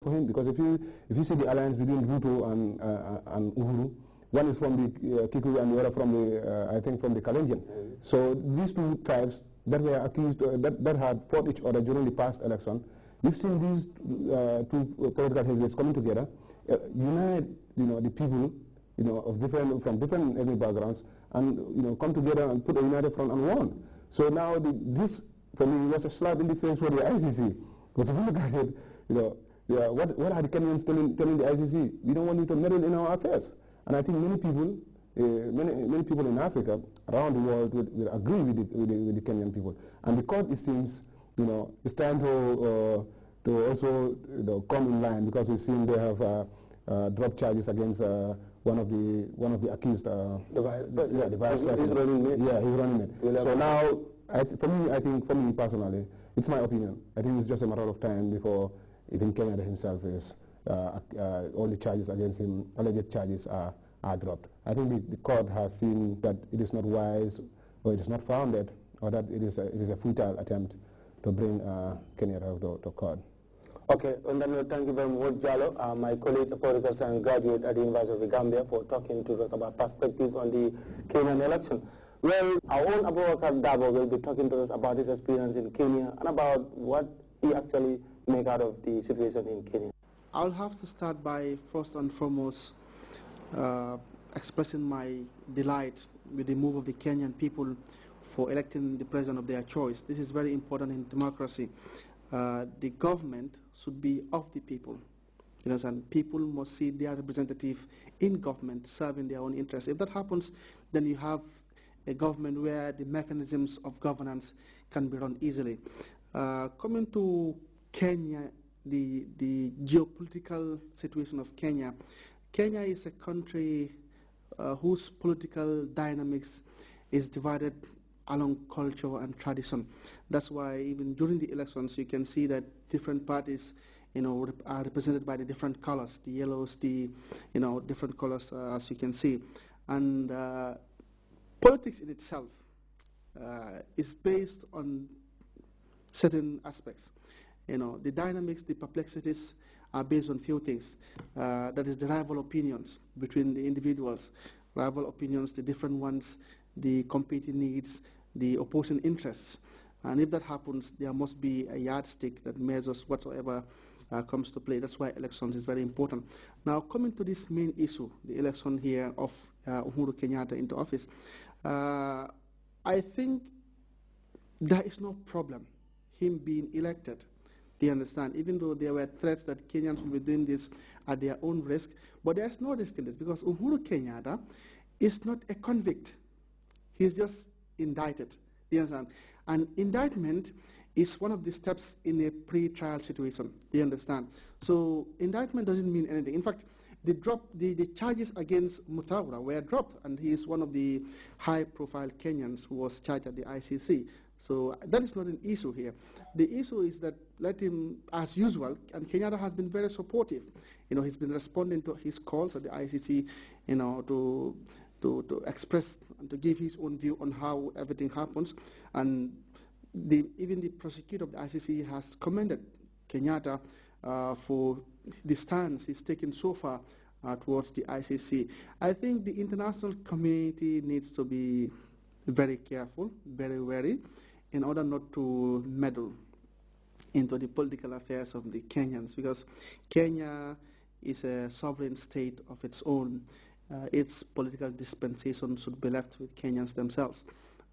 for him, because if you see the alliance between Ruto and Uhuru, one is from the Kikuyu and the other from the I think from the Kalenjin. So these two tribes that were accused that had fought each other during the past election, we've seen these two political heavyweights coming together, unite the people from different ethnic backgrounds, and come together and put a united front and won. So now this for me was a slap in the face for the ICC, because if you look at it, what are the Kenyans telling the ICC? We don't want you to meddle in our affairs. And I think many people in Africa, around the world, will agree with the Kenyan people. And the court, it seems, is trying to also come in line, because we've seen they have dropped charges against one of the accused. The vice president. He's running it. Yeah, he's running it. So now, for me personally, it's my opinion. I think it's just a matter of time before even Kenya himself is all the charges against him, alleged charges, are dropped. I think the court has seen that it is not wise, or it is not founded, or that it is a futile attempt to bring Kenya to court. Okay, and then thank you very much, Jallo, my colleague, a political science graduate at the University of the Gambia, for talking to us about perspective on the Kenyan election. Well, our own Abubakar Dabo will be talking to us about his experience in Kenya and about what he actually make out of the situation in Kenya. I'll have to start by first and foremost expressing my delight with the move of the Kenyan people for electing the president of their choice. This is very important in democracy. The government should be of the people. And people must see their representative in government serving their own interests. If that happens, then you have a government where the mechanisms of governance can be run easily. Coming to Kenya, the geopolitical situation of Kenya. Kenya is a country whose political dynamics is divided along culture and tradition. That's why even during the elections you can see that different parties are represented by the different colors, the yellows, the different colors as you can see. And politics in itself is based on certain aspects. The dynamics, the perplexities are based on few things. That is the rival opinions between the individuals, rival opinions, the different ones, the competing needs, the opposing interests. And if that happens, there must be a yardstick that measures whatsoever comes to play. That's why elections is very important. Now, coming to this main issue, the election here of Uhuru Kenyatta into office, I think there is no problem him being elected. Do you understand? Even though there were threats that Kenyans will be doing this at their own risk, but there's no risk in this, because Uhuru Kenyatta is not a convict. He's just indicted. Do you understand? And indictment is one of the steps in a pre-trial situation. Do you understand? So indictment doesn't mean anything. In fact, the charges against Muthaura were dropped, and he is one of the high-profile Kenyans who was charged at the ICC. So that is not an issue here. The issue is that let him, as usual, and Kenyatta has been very supportive. He's been responding to his calls at the ICC, to express and to give his own view on how everything happens. And even the prosecutor of the ICC has commended Kenyatta for the stance he's taken so far towards the ICC. I think the international community needs to be very careful, very wary, in order not to meddle into the political affairs of the Kenyans, because Kenya is a sovereign state of its own. Its political dispensation should be left with Kenyans themselves.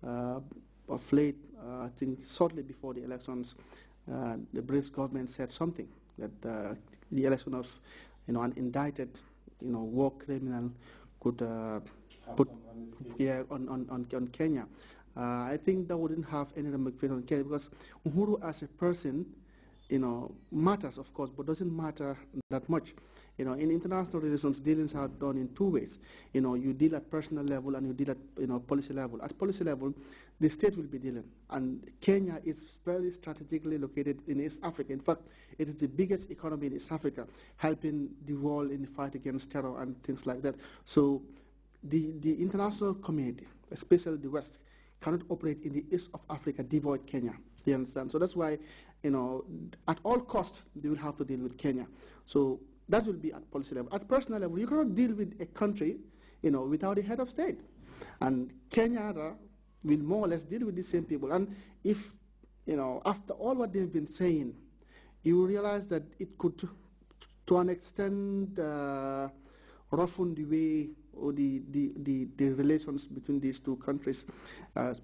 Of late, I think shortly before the elections, the British government said something, that the election of an indicted war criminal could put on Kenya. I think that wouldn't have any ramification on Kenya, because Uhuru as a person matters, of course, but doesn't matter that much. In international relations, dealings are done in two ways. You deal at personal level and you deal at policy level. At policy level, the state will be dealing, and Kenya is very strategically located in East Africa. In fact, it is the biggest economy in East Africa, helping the world in the fight against terror and things like that. So the international community, especially the West, cannot operate in the East of Africa devoid Kenya. Do you understand? So that's why at all costs, they will have to deal with Kenya. So that will be at policy level. At personal level, you cannot deal with a country, without a head of state. And Kenya will more or less deal with the same people. And if, after all what they've been saying, you will realize that it could, to an extent, roughen the way or the relations between these two countries,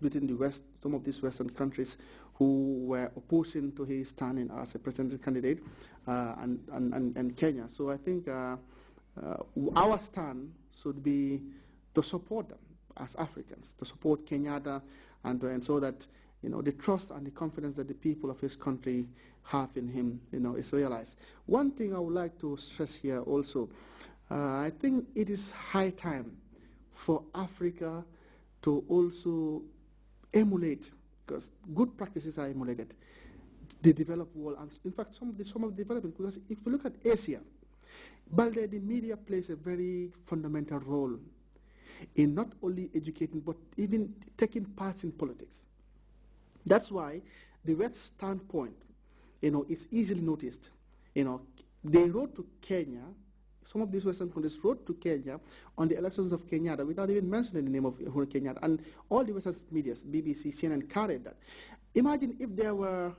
between the West, some of these Western countries who were opposing to his standing as a presidential candidate, and Kenya. So I think our stand should be to support them as Africans, to support Kenyatta, and so that the trust and the confidence that the people of his country have in him, is realized. One thing I would like to stress here also, I think it is high time for Africa to also emulate, because good practices are emulated, the developed world, and in fact some of the development. Because if you look at Asia, the media plays a very fundamental role in not only educating but even taking part in politics. That's why the West standpoint, is easily noticed. They wrote to Kenya. Some of these Western countries wrote to Kenya on the elections of Kenyatta without even mentioning the name of Uhuru Kenyatta. And all the Western media, BBC, CNN, carried that. Imagine if there were,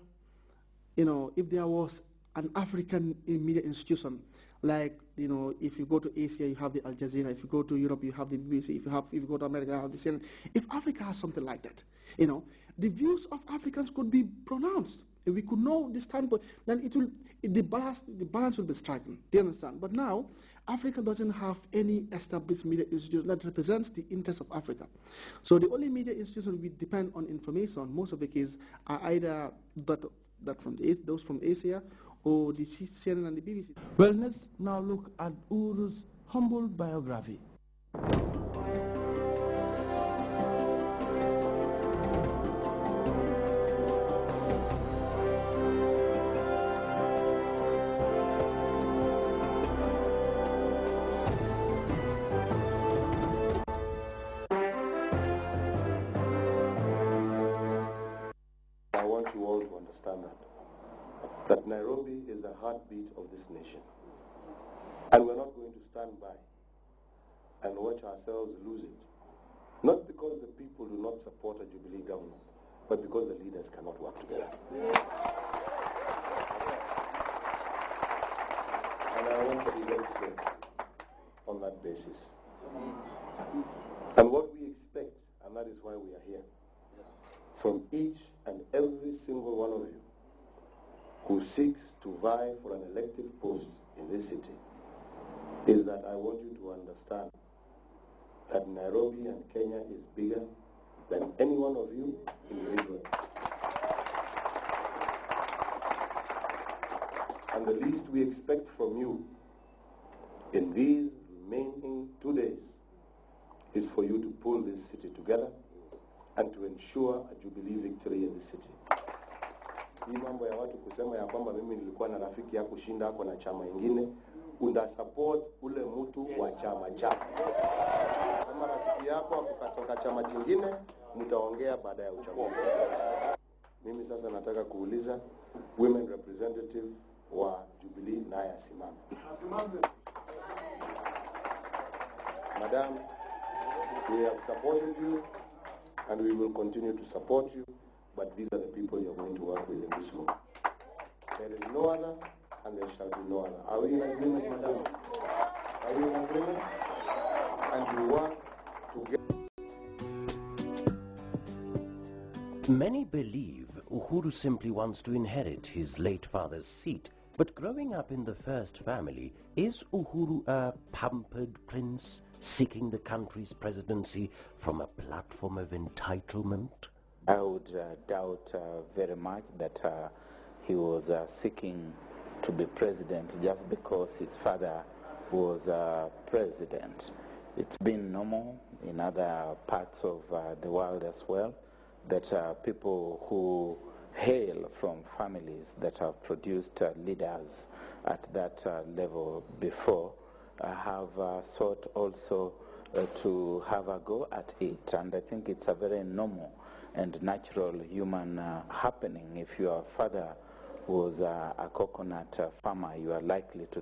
if there was an African media institution, like, if you go to Asia, you have the Al Jazeera. If you go to Europe, you have the BBC. If you go to America, you have the CNN. If Africa has something like that, the views of Africans could be pronounced. If we could know the standpoint, then the balance will be striking. Do you understand? But now, Africa doesn't have any established media institution that represents the interests of Africa. So the only media institutions we depend on information, most of the cases, are either those from Asia or the CNN and the BBC. Well, let's now look at Uhuru's humble biography. I want you all to understand that Nairobi is the heartbeat of this nation. And we're not going to stand by and watch ourselves lose it. Not because the people do not support a Jubilee government, but because the leaders cannot work together. And I want to be very clear on that basis. And what we expect, and that is why we are here, from each and every single one of you who seeks to vie for an elective post in this city, is that I want you to understand that Nairobi and Kenya is bigger than any one of you individually. And the least we expect from you in these remaining 2 days is for you to pull this city together and to ensure a Jubilee victory in the city. Hii mambo ya watu kusema ya kwamba mimi nilikuwa na rafiki ya kushinda ako na chama ingine, unda support ule mtu wa chama chako. Kama rafiki yako akukatoka chama kingine, mtaongea baada ya uchaguzi. Mimi sasa nataka kuuliza women representative wa Jubilee naye asimame. Madam, we have supported you and we will continue to support you, but these are the people you're going to work with in this room. There is no other, and there shall be no other. Are we in agreement, madam? Are we in agreement? And we work together. Many believe Uhuru simply wants to inherit his late father's seat. But growing up in the first family, is Uhuru a pampered prince seeking the country's presidency from a platform of entitlement? I would doubt very much that he was seeking to be president just because his father was president. It's been normal in other parts of the world as well that people who hail from families that have produced leaders at that level before have sought also to have a go at it, and I think it's a very normal and natural human happening. If your father was a coconut farmer, you are likely to